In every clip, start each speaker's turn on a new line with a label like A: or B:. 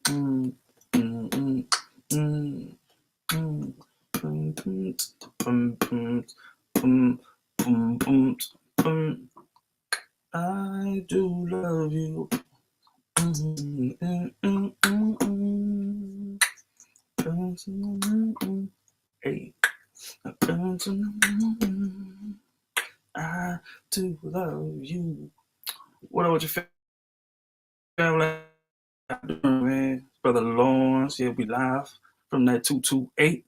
A: Mm, mm, mm, mm, mm, mm, mm, mm, mm, mm, mm, mm, mm. I do love you. Mm, mm, mm, mm, mm. Hey. I do love you. What up with your family? How you doing, man? Brother Lawrence, yeah, we live from that 228.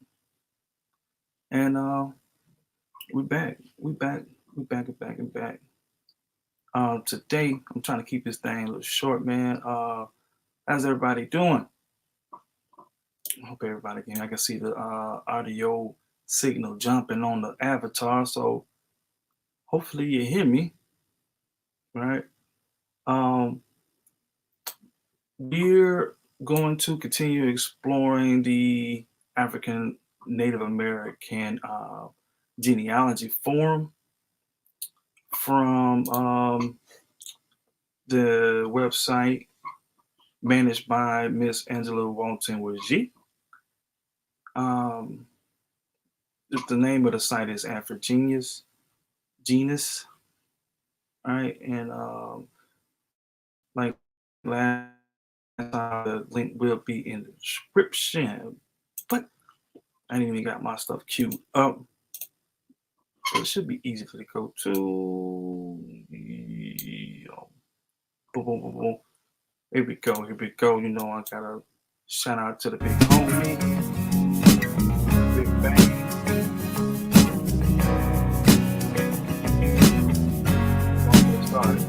A: And we back. We back and back and back. Today I'm trying to keep this thing a little short, man. How's everybody doing? I hope everybody can. I can see the audio signal jumping on the avatar, so hopefully you hear me, right? Um, we're going to continue exploring the African Native American genealogy forum from the website managed by Miss Angela Walton Wajie. Um, the name of the site is Afrogenius Genus, right? And like last time, the link will be in the description. But I ain't even got my stuff queued up. So it should be easy for to go to. Boom, boom, boom, boom. Here we go. Here we go. You know, I gotta shout out to the big homie, Big Bang. Let's get started.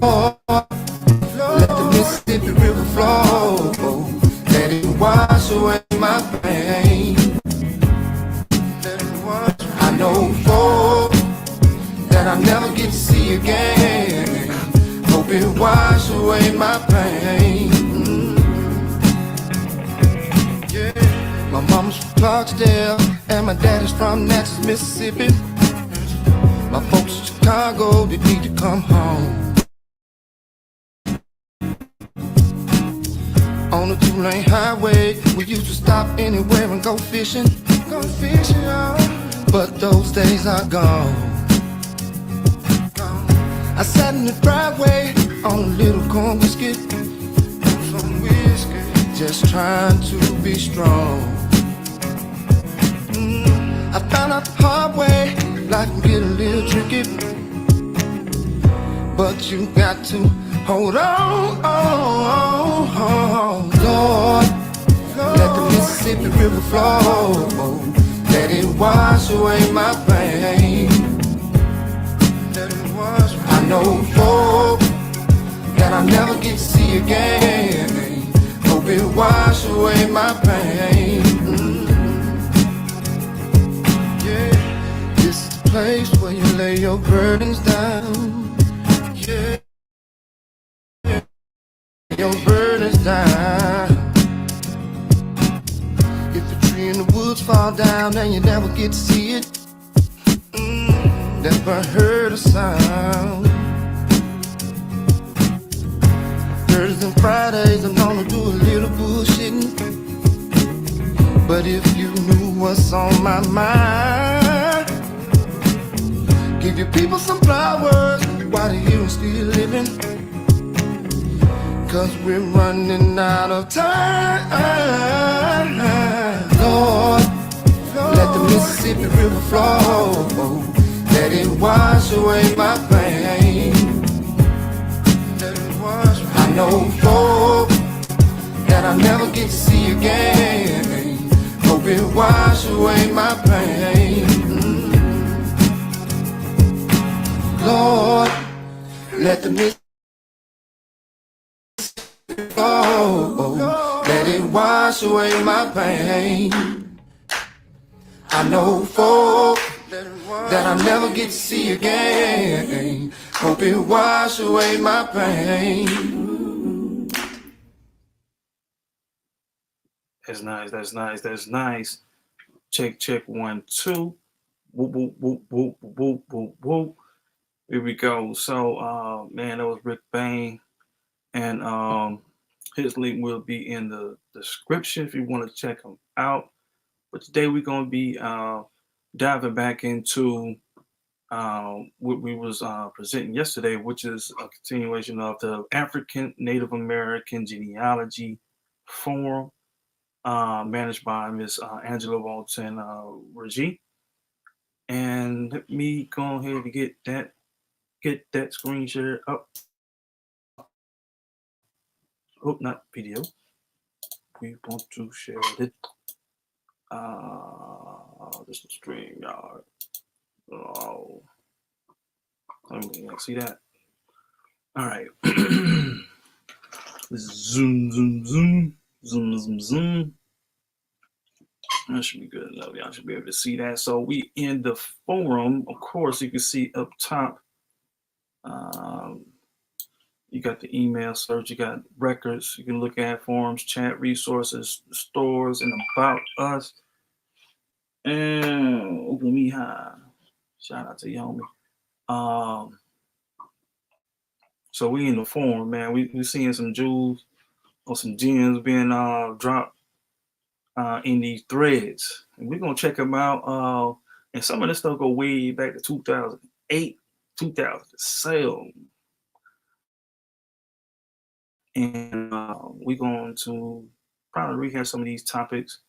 B: Lord, let the Mississippi River flow. Let it wash away my pain. I know folk that I never get to see again. Hope it wash away my pain. Yeah. My mama's from Clarksdale and my daddy's from Natchez, Mississippi. My folks in Chicago, they need to come home. On the two-lane highway, we used to stop anywhere and go fishing, but those days are gone. I sat in the driveway on a little corn whiskey, just trying to be strong. I found out the hard way, life can get a little tricky, but you got to hold on, Lord, let the Mississippi River flow. Let it wash away my pain. I know folk that I'll never get to see again. Hope it wash away my pain. Yeah, this is the place where you lay your burdens down. Yeah. Your burdens down. If a tree in the woods fall down and you never get to see it, never heard a sound. Thursdays and Fridays I'm gonna do a little bullshitting, but if you knew what's on my mind, give your people some flowers while they're here and still living, 'cause we're running out of time. Lord, let the Mississippi River flow. Let it wash away my pain. I know folk that I'll never get to see again. Hope it wash away my pain. Lord, let the Mississippi flow. Let it wash away my pain. I know folk that I'll never get to see again. Hope it wash away my pain.
A: That's nice. That's nice. That's nice. Check, check, 1, 2. Whoop, whoop, whoop, whoop, whoop, whoop, whoop. Here we go. So, man, that was Rick Bain, and His link will be in the description if you want to check him out. But today we're going to be diving back into what we was presenting yesterday, which is a continuation of the African Native American Genealogy Forum, managed by Miss Angela Walton Reggie. And let me go ahead and get that screen share up. Oh, not video. We want to share it. This is StreamYard. Oh, let me see that. All right. Zoom, zoom, zoom, zoom, zoom, zoom. That should be good enough. Y'all should be able to see that. So we in the forum. Of course, you can see up top. Um, you got the email search. You got records. You can look at forums, chat resources, stores, and about us. And open me high. Shout out to you, homie. So we in the forum, man. We seeing some jewels or some gems being dropped in these threads, and we're gonna check them out. And some of this stuff go way back to 2008, 2007, and we're going to probably rehash some of these topics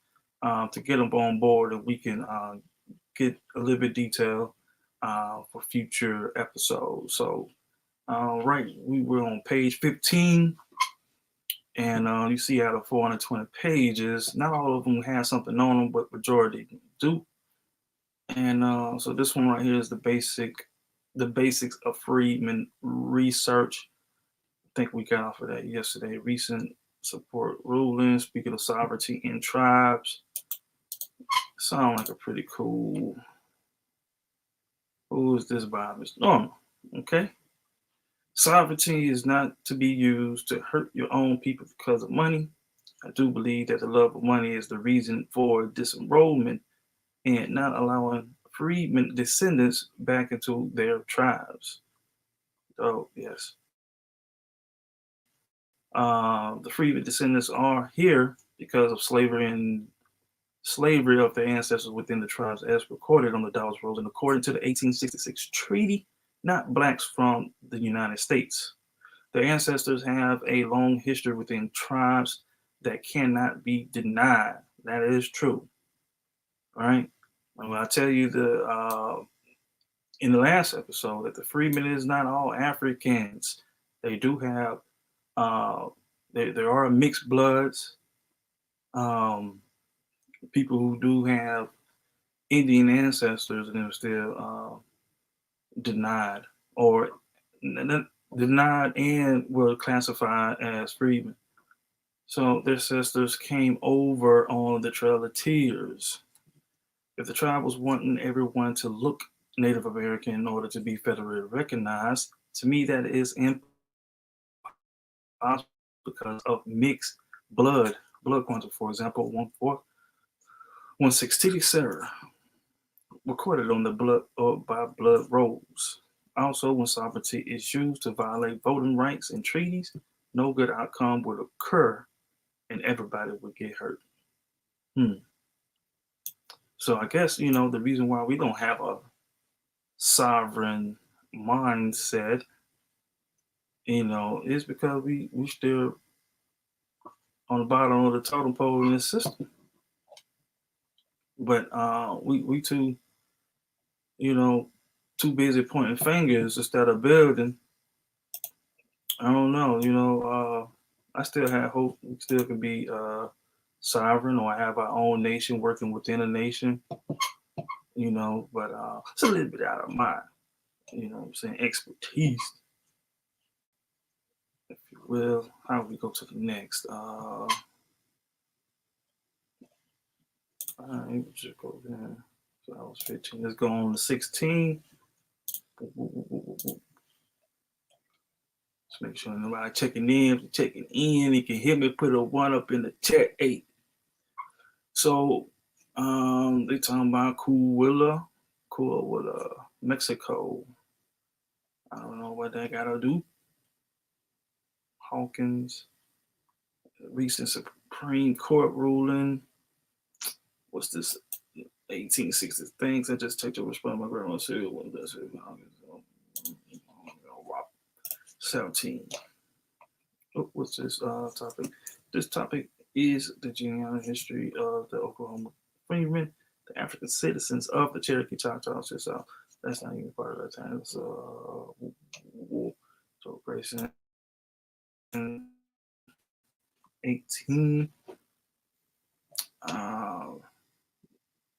A: to get them on board, and we can get a little bit detail for future episodes. So, right, we were on page 15. And you see out of 420 pages, not all of them have something on them, but majority do. And so this one right here is the basics of Freedmen research. I think we got off of that yesterday. Recent support rulings, speaking of sovereignty in tribes. Sound like a pretty cool. Who is this by? Mr. Normal. Okay. Sovereignty is not to be used to hurt your own people because of money. I do believe that the love of money is the reason for disenrollment and not allowing freedmen descendants back into their tribes. Oh, yes. The freedmen descendants are here because of slavery of their ancestors within the tribes as recorded on the Dawes Rolls and according to the 1866 treaty, not blacks from the United States. Their ancestors have a long history within tribes that cannot be denied. That is true. All right. And when I tell you in the last episode that the freedmen is not all Africans, they do have there are mixed bloods, people who do have Indian ancestors and they're still denied or denied and were classified as freedmen. So their ancestors came over on the Trail of Tears. If the tribe was wanting everyone to look Native American in order to be federally recognized, to me that is impossible because of mixed blood quantum. For example, 1/4, 1/6 recorded on the blood or by blood rolls. Also, when sovereignty is used to violate voting rights and treaties, no good outcome would occur and everybody would get hurt. So I guess, the reason why we don't have a sovereign mindset, is because we still on the bottom of the totem pole in this system. But we too, too busy pointing fingers instead of building. I don't know, I still have hope we still can be sovereign or have our own nation working within a nation, but it's a little bit out of my, expertise, if you will. How do we go to the next? All right, we'll just go there. So I was 15. Let's go on to 16. Let's make sure nobody checking in. You can hear me put a one up in the chat 8. So they talking about Coahuila, Mexico. I don't know what that gotta do. Hawkins. recent Supreme Court ruling. What's this? 1860 things. I just take to respond to my grandma's cereal. 17. What's this topic? This topic is the genealogy history of the Oklahoma freemen, the African citizens of the Cherokee Choctaws. So that's not even part of that time. So Grayson 18.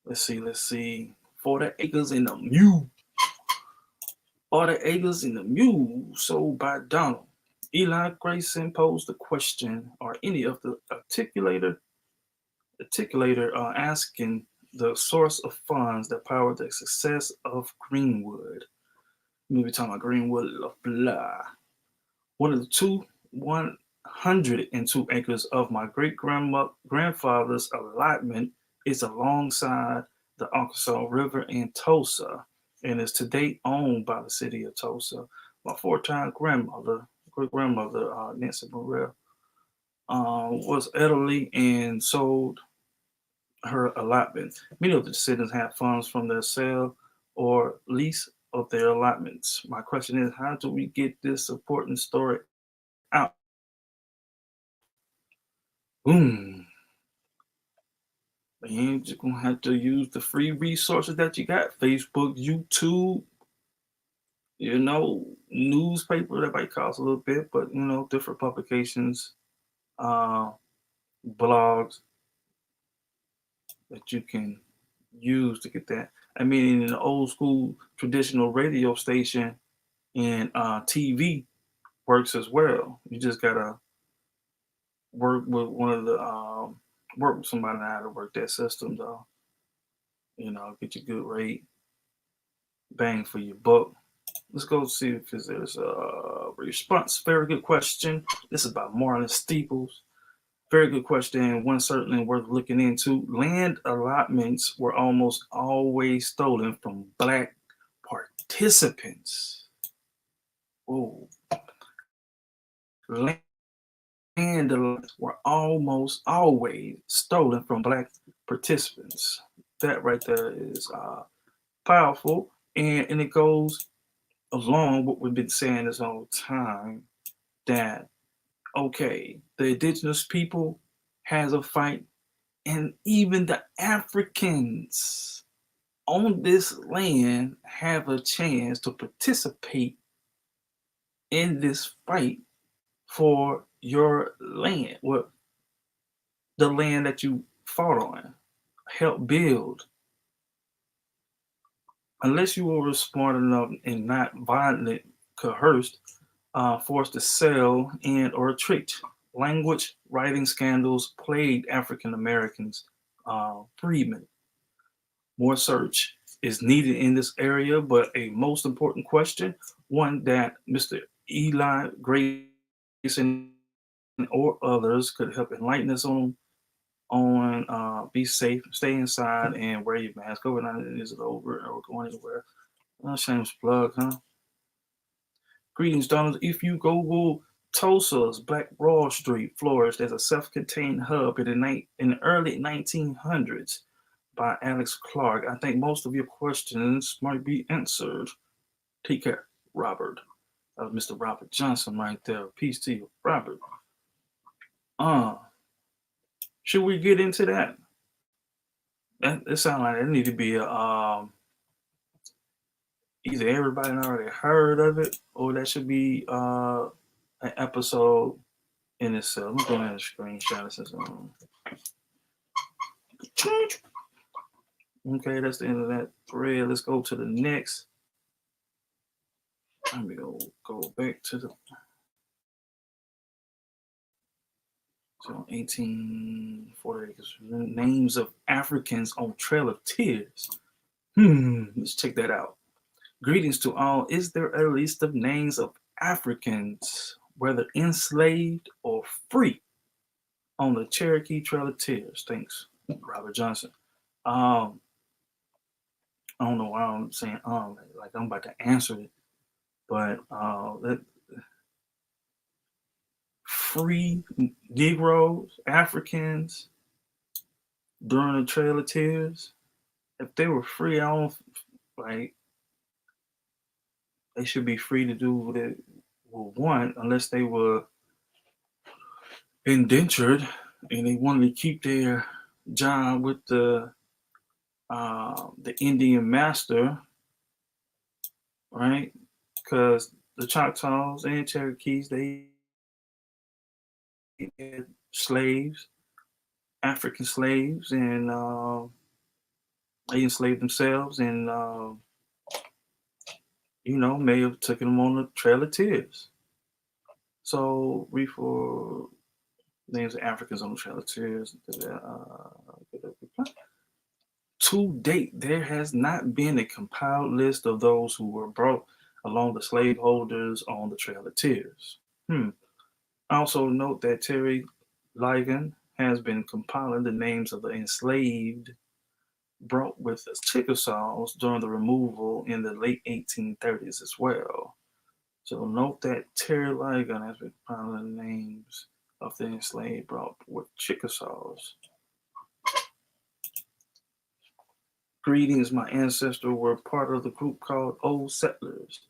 A: Let's see. 40 acres in the mule. 40 acres in the mule sold by Donald. Eli Grayson posed the question: are any of the articulator asking the source of funds that powered the success of Greenwood? We'll be talking about Greenwood, blah. One of the 102 acres of my great grandfather's allotment is alongside the Arkansas River in Tulsa and is today owned by the city of Tulsa. My four-time great grandmother, Nancy Morrell, was elderly and sold her allotment. Many of the descendants had funds from their sale or lease of their allotments. My question is, how do we get this important story out? Boom. And you're gonna have to use the free resources that you got: Facebook, YouTube, newspaper. That might cost a little bit, but different publications, uh, blogs that you can use to get that. I mean, in the old school traditional radio station and TV works as well. You just gotta work with work with somebody how to work that system, though. Get you good rate, bang for your buck. Let's go see if there's a response. Very good question. This is by Marlon Steeples. Very good question. One certainly worth looking into. Land allotments were almost always stolen from Black participants. Whoa. Land allotments were almost always stolen from Black participants. That right there is powerful, and it goes along what we've been saying this whole time, that okay, the indigenous people has a fight, and even the Africans on this land have a chance to participate in this fight for your land, well, the land that you fought on, help build. Unless you were smart enough and not violently coerced, forced to sell and or tricked. Language writing scandals plagued African Americans, freedmen. More search is needed in this area, but a most important question, one that Mr. Eli Grayson or others could help enlighten us on be safe, stay inside, and wear your mask. COVID-19 isn't over or going anywhere. Shameless plug, huh? Greetings, Donald. If you Google Tulsa's Black Wall Street flourished as a self-contained hub in the early 1900s by Alex Clark, I think most of your questions might be answered. Take care, Robert. That was Mr. Robert Johnson right there. Peace to you, Robert. Should we get into that? It sounds like it need to be either everybody already heard of it, or that should be an episode in itself. I'm going to go ahead and screenshot it since okay, that's the end of that thread. Let's go to the next. Let me go back to the 1840 names of Africans on Trail of Tears. Let's check that out. Greetings to all. Is there a list of names of Africans, whether enslaved or free, on the Cherokee Trail of Tears? Thanks, Robert Johnson. I don't know why I'm saying like I'm about to answer it, but free Negroes, Africans during the Trail of Tears. If they were free, I don't like they should be free to do what they would want unless they were indentured and they wanted to keep their job with the Indian master, right? Because the Choctaws and Cherokees they had slaves, African slaves, and they enslaved themselves, and may have taken them on the Trail of Tears. So we for names of Africans on the Trail of Tears. To date, there has not been a compiled list of those who were brought along the slaveholders on the Trail of Tears. Also note that Terry Ligon has been compiling the names of the enslaved brought with the Chickasaws during the removal in the late 1830s as well. So note that Terry Ligon has been compiling the names of the enslaved brought with Chickasaws. Greetings, my ancestors were part of the group called Old Settlers.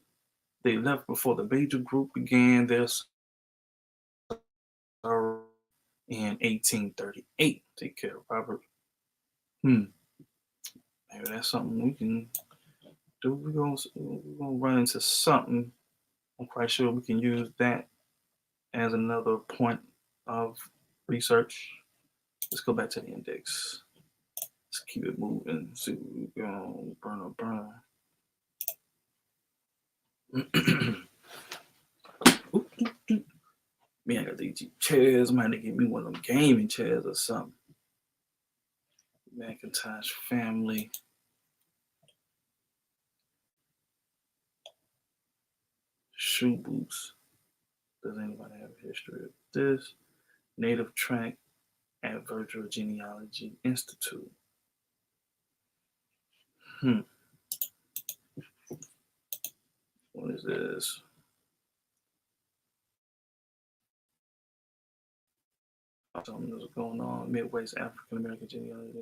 A: They left before the major group began their sorrow in 1838. Take care, Robert. Maybe that's something we can do. We're gonna run into something. I'm quite sure we can use that as another point of research. Let's go back to the index. Let's keep it moving. See what we're gonna burn. Man, I got these chairs. I'm gonna get me one of them gaming chairs or something. Macintosh family. Shoe boots. Does anybody have a history of this? Native track at Virtual Genealogy Institute. What is this? Something that's going on. Midwest African American genealogy.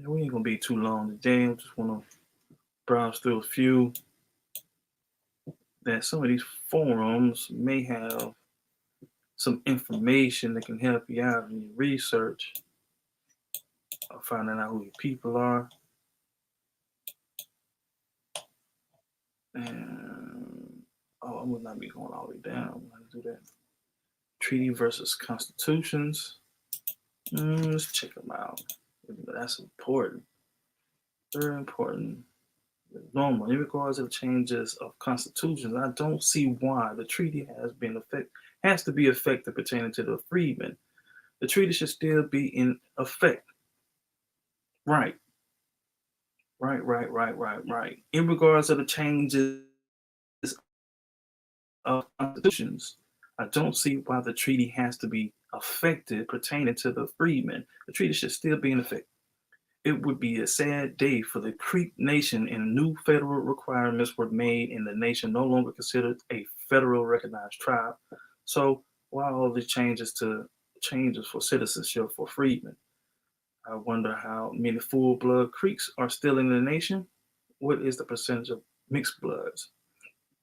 A: We ain't gonna be too long today. I just want to browse through a few that some of these forums may have some information that can help you out in your research or finding out who your people are. And I would not be going all the way down. I'm going to do that. Treaty versus constitutions. Let's check them out. That's important. Very important. Normal. In regards to the changes of constitutions, I don't see why the treaty has to be effective pertaining to the freedmen. The treaty should still be in effect. Right. In regards to the changes of constitutions, I don't see why the treaty has to be effective pertaining to the freedmen. The treaty should still be in effect. It would be a sad day for the Creek Nation and new federal requirements were made and the nation no longer considered a federal recognized tribe. So why all these changes for citizenship for freedmen? I wonder how many full-blood Creeks are still in the nation. What is the percentage of mixed bloods?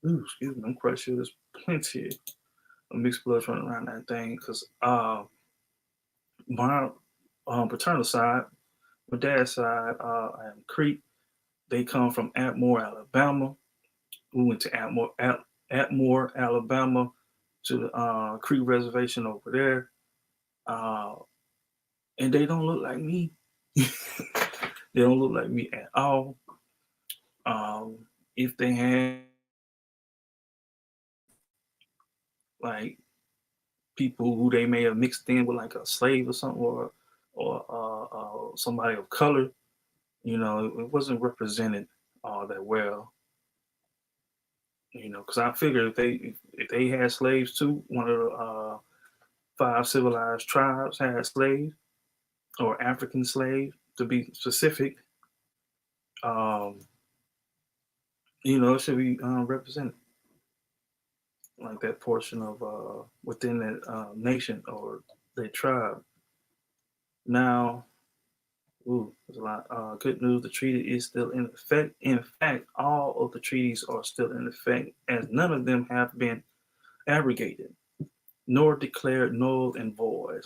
A: Ooh, excuse me, I'm quite sure there's plenty of mixed bloods running around that thing because my paternal side, my dad's side, I am Creek. They come from Atmore, Alabama. We went to Atmore, Alabama, to the Creek Reservation over there, and they don't look like me. They don't look like me at all. If they had like people who they may have mixed in with like a slave or something, or somebody of color, it wasn't represented all that well. Because I figured if they had slaves too, one of the 5 civilized tribes had slaves or African slaves to be specific. It should be represented. like that portion of within that nation or their tribe. Now, ooh, there's a lot. Good news: the treaty is still in effect. In fact, all of the treaties are still in effect, as none of them have been abrogated nor declared null and void.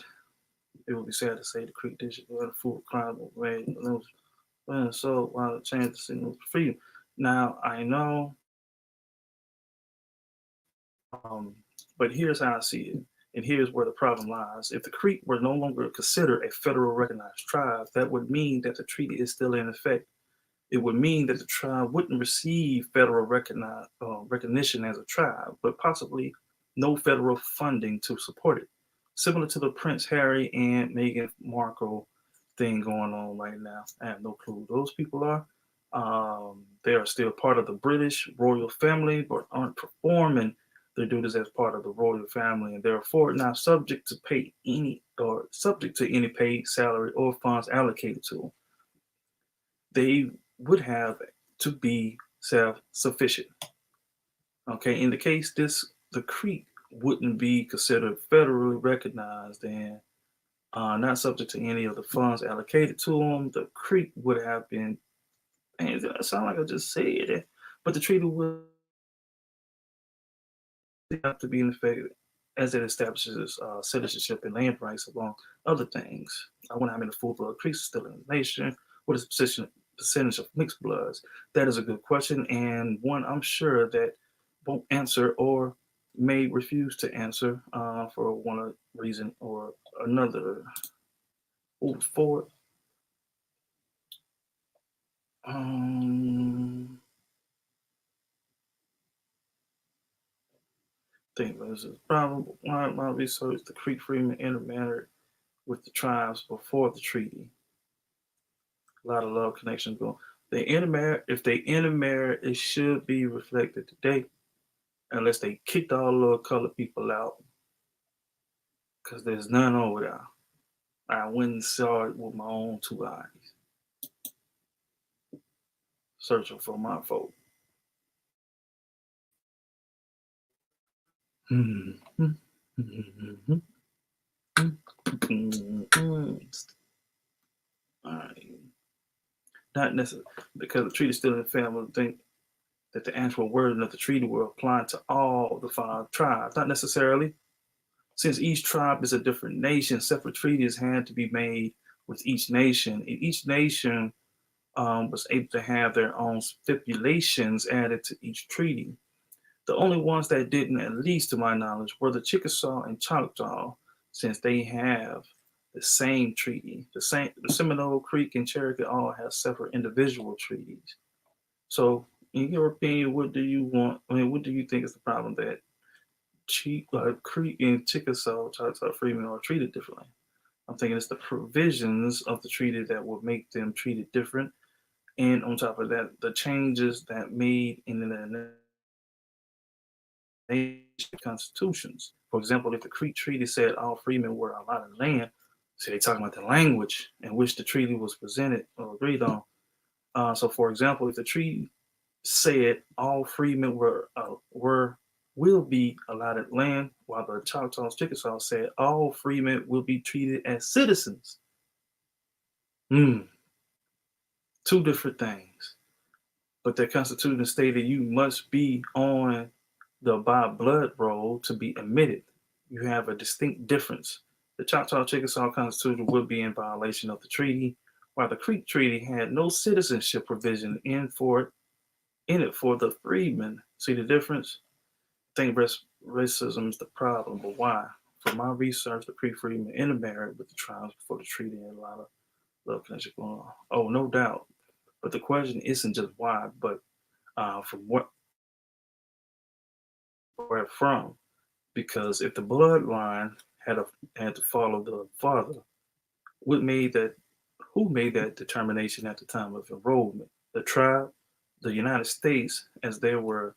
A: It would be sad to say the Creek District had a full crime of raid, and so while the chance to signal for freedom. Now I know, but here's how I see it, and here's where the problem lies. If the Creek were no longer considered a federal recognized tribe, that would mean that the treaty is still in effect. It would mean that the tribe wouldn't receive federal recognition as a tribe, but possibly no federal funding to support it. Similar to the Prince Harry and Meghan Markle thing going on right now. I have no clue who those people are. They are still part of the British royal family, but aren't performing their duties as part of the royal family, and therefore not subject to any paid salary or funds allocated to them. They would have to be self-sufficient. Okay, in the case this the Creek wouldn't be considered federally recognized and not subject to any of the funds allocated to them. The Creek would have been, and it sound like I just said it, but the treaty would have to be in effect as it establishes citizenship and land rights among other things. I wonder how many full blood Creeks are still in the nation. What is the percentage of mixed bloods? That is a good question, and one I'm sure that won't answer or may refuse to answer for one reason or another. Moving forward, think this is problem. Why my research the Creek Freeman intermarried with the tribes before the treaty. A lot of love connections going. They intermarry. If they intermarry, it should be reflected today, unless they kicked all the colored people out, because there's none over there. I went and saw it with my own two eyes, searching for my folk. All right. Not necessarily because the treaty is still in the family. Think that the actual wording of the treaty will apply to all the five tribes. Not necessarily. Since each tribe is a different nation, separate treaties had to be made with each nation. And each nation was able to have their own stipulations added to each treaty. The only ones that didn't, at least to my knowledge, were the Chickasaw and Choctaw, since they have the same treaty. The Seminole, Creek, and Cherokee all have separate individual treaties. So, in your opinion, what do you want? I mean, what do you think is the problem that Creek and Chickasaw, Choctaw Freemen are treated differently? I'm thinking it's the provisions of the treaty that will make them treated different, and on top of that, the changes that made in the nation constitutions. For example, if the Creek Treaty said all freemen were allotted land, so they're talking about the language in which the treaty was presented or agreed on. So, for example, if the treaty said all freemen were will be allotted land, while the Choctaw Chickasaw said all freemen will be treated as citizens. Hmm, two different things. But the Constitution stated you must be on the by blood roll to be admitted. You have a distinct difference. The Choctaw Chickasaw Constitution would be in violation of the treaty, while the Creek Treaty had no citizenship provision in it for the freedmen. See the difference? I think racism is the problem, but why? From my research, the Creek freedmen intermarried with the tribes before the treaty, and a lot of love connection going on. Oh, no doubt. But the question isn't just why, but from where from. Because if the bloodline had to follow the father, what made that? Who made that determination at the time of enrollment? The tribe, the United States, as they were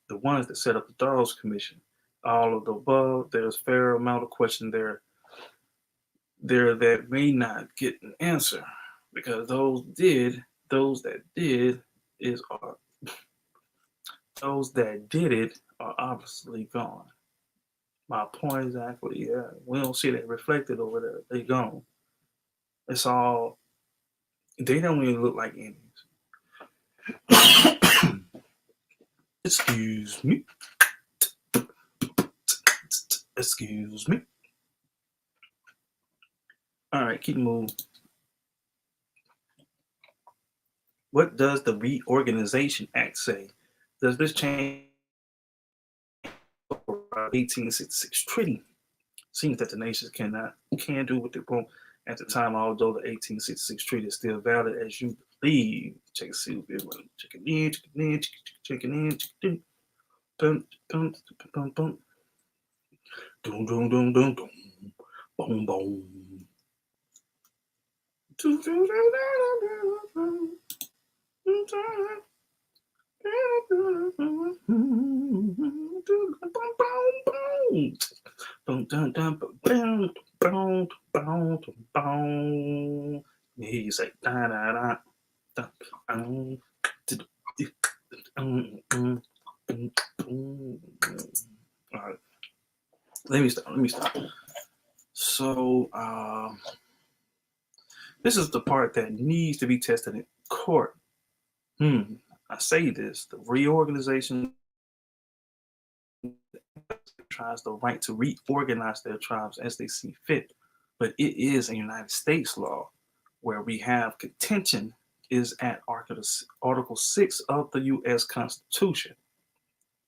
A: the ones that set up the Dawes Commission. All of the above, there's a fair amount of question there that may not get an answer because those that did is are those that did it are obviously gone. My point exactly, yeah. We don't see that reflected over there. They gone. It's all, they don't even look like Indians. Excuse me. Excuse me. All right, keep moving. What does the Reorganization Act say? Does this change 1866 treaty? Seems that the nations can do what they want at the time, although the 1866 treaty is still valid as you believe. Check see if it was chicken in, chicken in, chicken in, chicken in. Dun, dun, dun, dun, dun, dun, dun, dun, dun, boom, boom. Dun, dun, dun, boom, boom, boom, boom. He say da da da da. Um, all right, let me stop. Let me stop. So, this is the part that needs to be tested in court. Hmm. I say this: the reorganization tribes the right to reorganize their tribes as they see fit, but it is a United States law where we have contention is at Article 6 of the U.S. Constitution.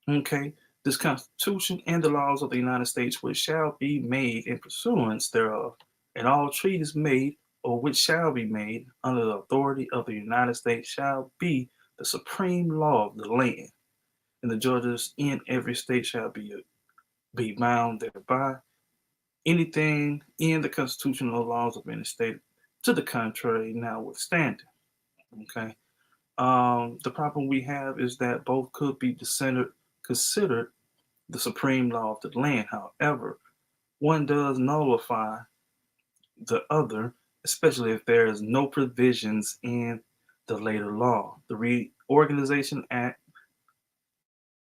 A: Okay, this Constitution and the laws of the United States which shall be made in pursuance thereof, and all treaties made or which shall be made under the authority of the United States shall be the supreme law of the land, and the judges in every state shall be bound thereby. Anything in the constitutional laws of any state to the contrary notwithstanding. Okay. The problem we have is that both could be considered the supreme law of the land. However, one does nullify the other, especially if there is no provisions in the later law. The Reorganization Act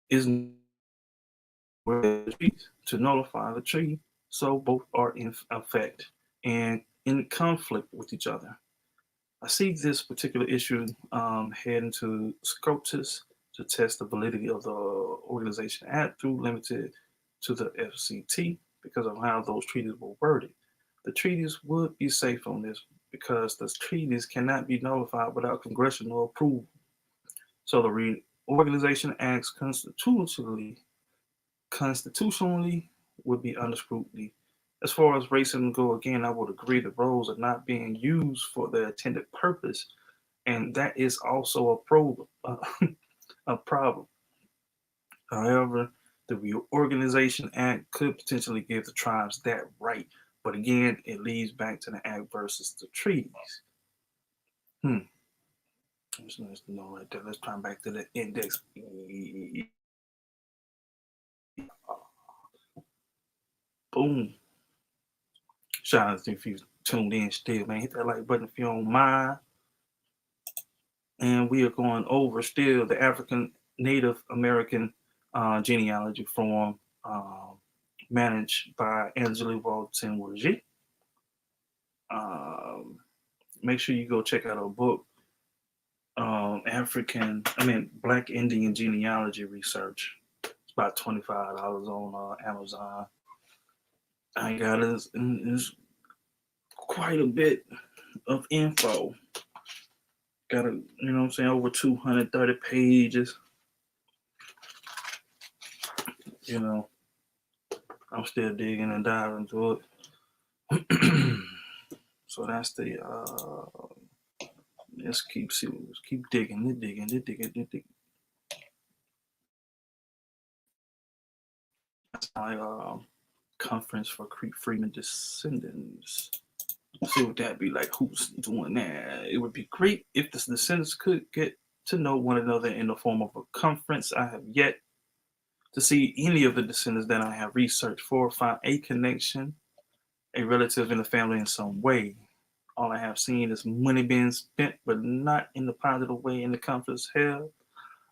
A: is to nullify the treaty, so both are in effect and in conflict with each other. I see this particular issue heading to SCOTUS to test the validity of the Organization Act through limited to the FCT because of how those treaties were worded. The treaties would be safe on this because the treaties cannot be nullified without congressional approval. So the Reorganization Acts constitutionally would be under scrutiny. As far as racism go, again, I would agree that roles are not being used for their intended purpose, and that is also a problem. However, the Reorganization Act could potentially give the tribes that right, but again, it leads back to the act versus the treaties. Hmm. Let's know right there. Let's turn back to the index. Boom. Shout out to if you tuned in still, man. Hit that like button if you don't mind. And we are going over still the African Native American genealogy form managed by Angela Walton Wurgie. Um, Make sure you go check out her book, Black Indian Genealogy Research. It's about $25 on Amazon. I got it. It's quite a bit of info. Got a, you know what I'm saying, over 230 pages. You know, I'm still digging and diving into it. So that's the let's keep digging. That's my conference for Creek Freeman descendants. See what that be like. Who's doing that? It would be great if the descendants could get to know one another in the form of a conference. I have yet to see any of the descendants that I have researched for find a connection, a relative in the family in some way. All I have seen is money being spent, but not in the positive way in the conference held.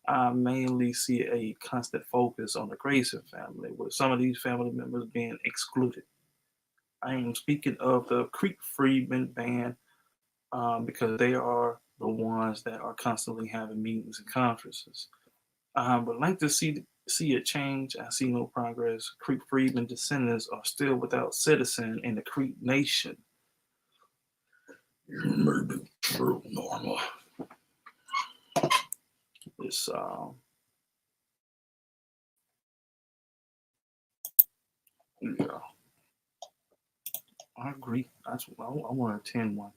A: I mainly see a constant focus on the Grayson family, with some of these family members being excluded. I am speaking of the Creek Freedman band because they are the ones that are constantly having meetings and conferences. But like to see a change. I see no progress. Creek Freedman descendants are still without citizen in the Creek Nation. Maybe true, normal. It's yeah, I agree. I want to attend one.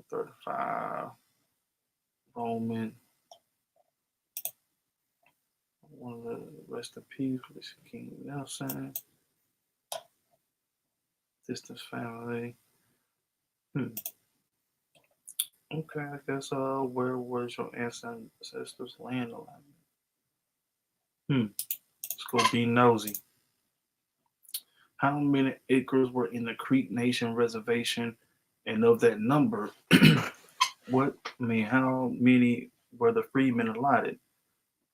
A: 35 Roman. I want to rest in peace for King Nelson. Distant family. Hmm. Okay, I guess where was your ancestors' land alignment? Let's go be nosy. How many acres were in the Creek Nation reservation? And of that number, how many were the freedmen allotted?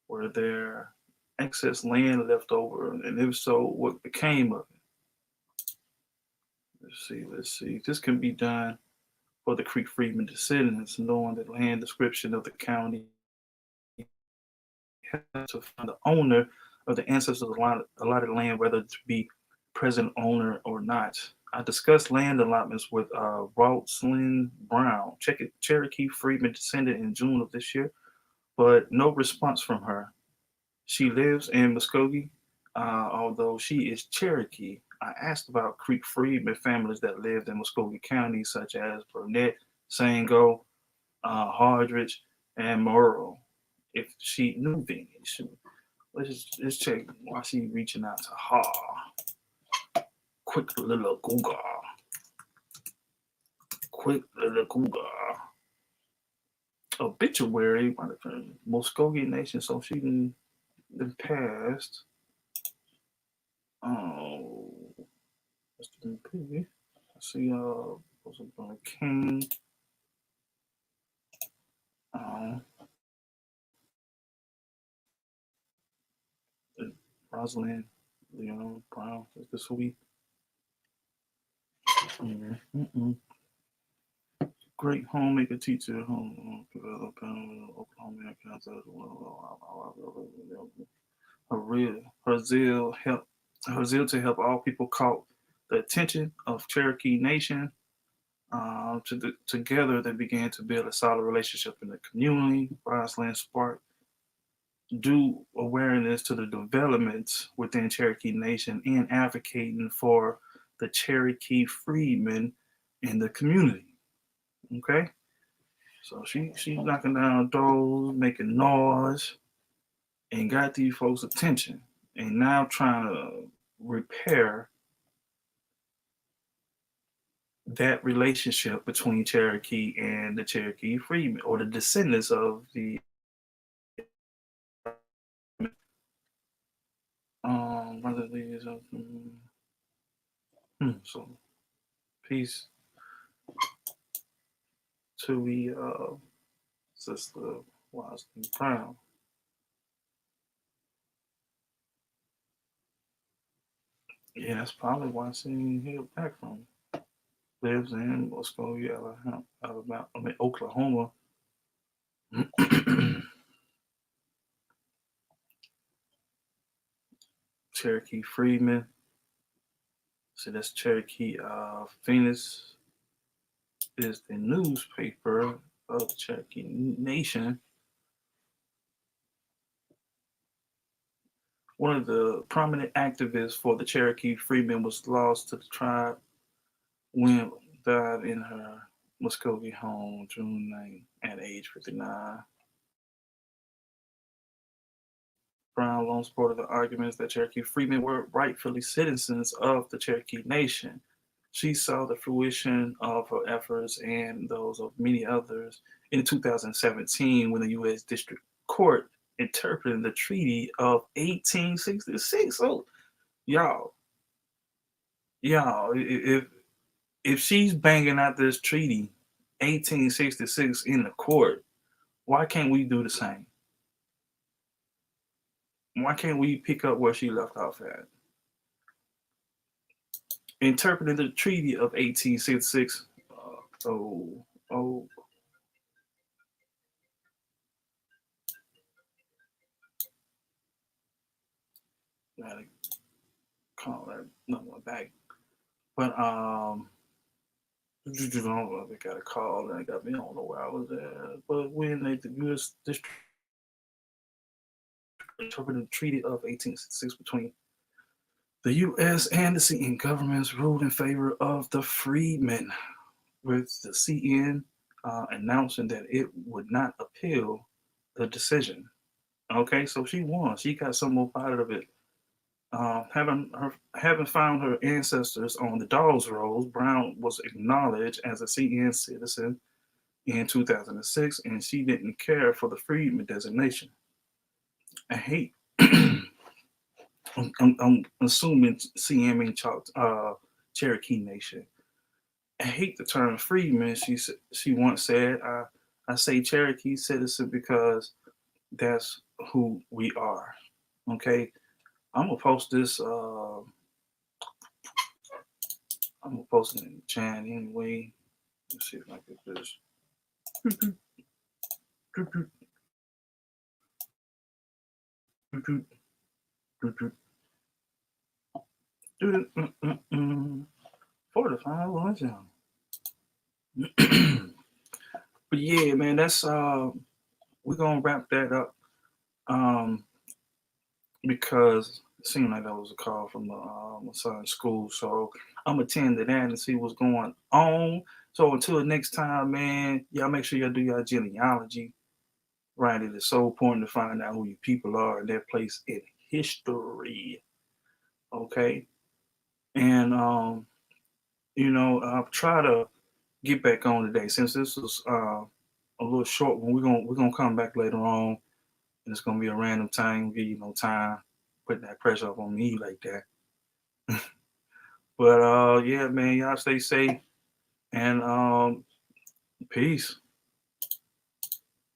A: Were there excess land left over? And if so, what became of it? Let's see. This can be done for the Creek freedmen descendants, knowing the land description of the county to find the owner of the ancestors' allotted land, whether to be present owner or not. I discussed land allotments with Rosalind Brown, Cherokee Freedman descendant, in June of this year, but no response from her. She lives in Muskogee, although she is Cherokee. I asked about Creek Freedman families that lived in Muskogee County, such as Burnett, Sango, Hardridge, and Morrow, if she knew any. Let's check why she reaching out to her. Quick little Google. Quick little Google. Obituary by the Muskogee Nation. So she been passed. Oh, Mr. MP. I see was it King. Uh, Rosalind Leon Brown. This week. Mm-hmm. Great homemaker teacher, home developer, Oklahoma, Kansas. Her zeal to help all people caught the attention of Cherokee Nation. Together, they began to build a solid relationship in the community. Rosalind sparked due awareness to the developments within Cherokee Nation and advocating for the Cherokee freedmen in the community. Okay, so she's knocking down doors, making noise, and got these folks' attention, and now trying to repair that relationship between Cherokee and the Cherokee freedmen or the descendants of the brother leaders of so peace to the sister Washington Brown. Yeah, that's probably why she didn't hear back from. Lives in Muskogee, Alabama, Oklahoma. Cherokee Freedman. So that's Cherokee Phoenix is the newspaper of the Cherokee Nation. One of the prominent activists for the Cherokee Freedmen was lost to the tribe when died in her Muskogee home June 9 at age 59. Brown long supported the arguments that Cherokee freedmen were rightfully citizens of the Cherokee Nation. She saw the fruition of her efforts and those of many others in 2017 when the U.S. District Court interpreted the Treaty of 1866. So, y'all, if she's banging out this treaty 1866 in the court. Why can't we do the same? Why can't we pick up where she left off at? Interpreting the Treaty of 1866. Oh, oh, gotta call that number back. But I don't know if they got a call and they got me. I don't know where I was at. But when they, the U.S. District interpreted the Treaty of 1866 between the U.S. and the CN governments, ruled in favor of the freedmen, with the CN announcing that it would not appeal the decision. Okay, so she won. She got some more out of it. Having found her ancestors on the Dawes Rolls, Brown was acknowledged as a CN citizen in 2006, and she didn't care for the freedman designation. I hate. I'm assuming CN means Cherokee Nation. I hate the term freedman. She once said, I say Cherokee citizen because that's who we are. Okay, I'm gonna post this. I'm gonna post it in the chat anyway. Let's see if I get this. Forty-five was But yeah, man, that's we're gonna wrap that up. Um, because it seemed like that was a call from my son's school. So I'm attend to that and see what's going on. So until next time, man, y'all make sure y'all do your genealogy. Right, it is so important to find out who your people are and their place in history. Okay, and I'll try to get back on today since this was a little short one. We're gonna come back later on, and it's gonna be a random time. Give you no time, putting that pressure up on me like that. But yeah, man, y'all stay safe and peace.